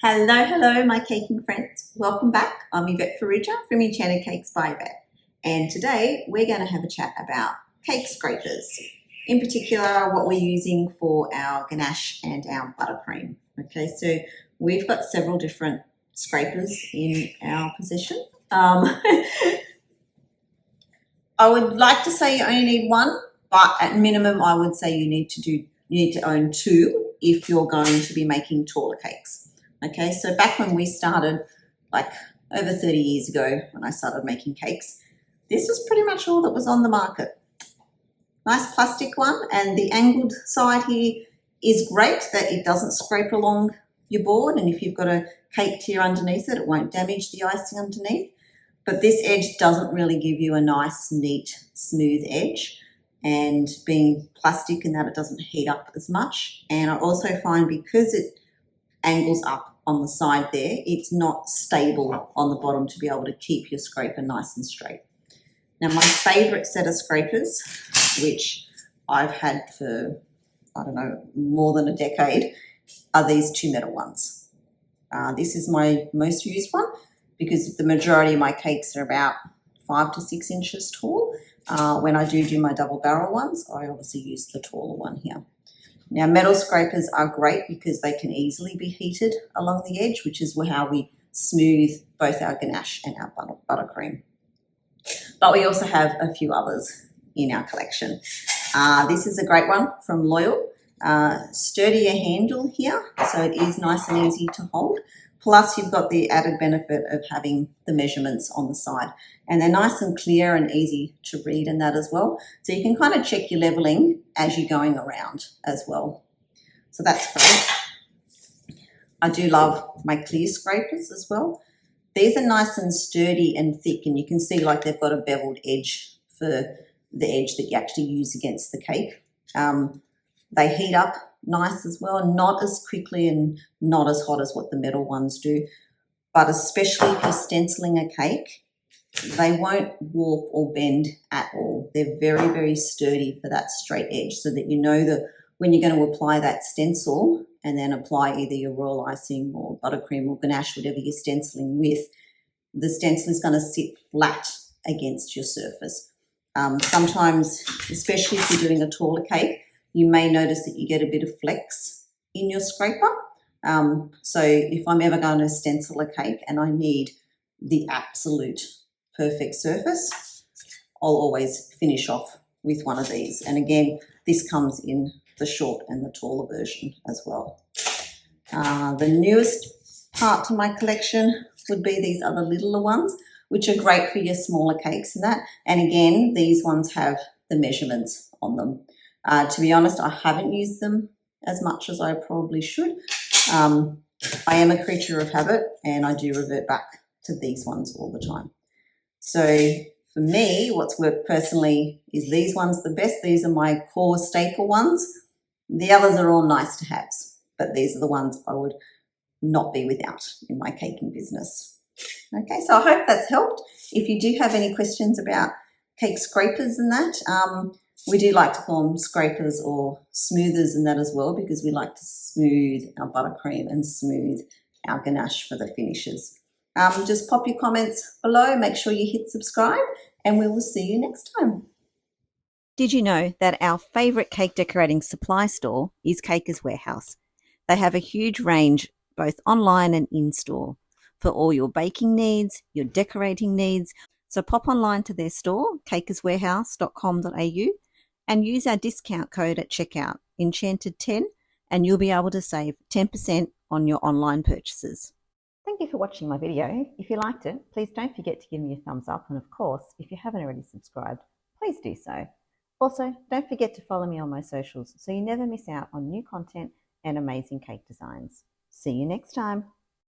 Hello, my caking friends. Welcome back. I'm Yvette from Enchanted Cakes by Yvette. And today we're going to have a chat about cake scrapers. In particular, what we're using for our ganache and our buttercream. Okay, so we've got several different scrapers in our possession. I would like to say you only need one, but at minimum I would say you need to own two if you're going to be making taller cakes. Okay, so back when we started, like over 30 years ago when I started making cakes, this was pretty much all that was on the market. Nice plastic one, and the angled side here is great that it doesn't scrape along your board, and if you've got a cake tier underneath it, it won't damage the icing underneath. But this edge doesn't really give you a nice, neat, smooth edge, and being plastic in that it doesn't heat up as much. And I also find because it angles up on the side there, it's not stable on the bottom to be able to keep your scraper nice and straight. Now my favourite set of scrapers, which I've had for, I don't know, more than a decade, are these two metal ones. This is my most used one because the majority of my cakes are about 5 to 6 inches tall. When I do my double barrel ones, I obviously use the taller one here. Now, metal scrapers are great because they can easily be heated along the edge, which is how we smooth both our ganache and our buttercream. But we also have a few others in our collection. This is a great one from Loyal. Sturdier handle here, so it is nice and easy to hold. Plus, you've got the added benefit of having the measurements on the side. And they're nice and clear and easy to read in that as well. So you can kind of check your leveling as you're going around as well. So that's great. I do love my clear scrapers as well. These are nice and sturdy and thick, and you can see like they've got a beveled edge for the edge that you actually use against the cake. They heat up nice as well, not as quickly and not as hot as what the metal ones do. But especially if you're stenciling a cake, they won't warp or bend at all. They're very, very sturdy for that straight edge, so that you know that when you're going to apply that stencil and then apply either your royal icing or buttercream or ganache, whatever you're stenciling with, the stencil is going to sit flat against your surface. Sometimes, especially if you're doing a taller cake, you may notice that you get a bit of flex in your scraper. So if I'm ever going to stencil a cake and I need the absolute perfect surface, I'll always finish off with one of these. And again, this comes in the short and the taller version as well. The newest part to my collection would be these other littler ones, which are great for your smaller cakes and that. And again, these ones have the measurements on them. To be honest, I haven't used them as much as I probably should. I am a creature of habit, and I do revert back to these ones all the time. So for me, what's worked personally is these ones the best. These are my core staple ones. The others are all nice to haves, but these are the ones I would not be without in my caking business. Okay, so I hope that's helped. If you do have any questions about cake scrapers and that, we do like to call them scrapers or smoothers and that as well, because we like to smooth our buttercream and smooth our ganache for the finishes. Just pop your comments below, make sure you hit subscribe, and we will see you next time. Did you know that our favourite cake decorating supply store is Caker's Warehouse? They have a huge range, both online and in-store, for all your baking needs, your decorating needs. So pop online to their store, cakerswarehouse.com.au, and use our discount code at checkout, Enchanted10, and you'll be able to save 10% on your online purchases. Thank you for watching my video. If you liked it, please don't forget to give me a thumbs up, and of course, if you haven't already subscribed, please do so. Also, don't forget to follow me on my socials so you never miss out on new content and amazing cake designs. See you next time.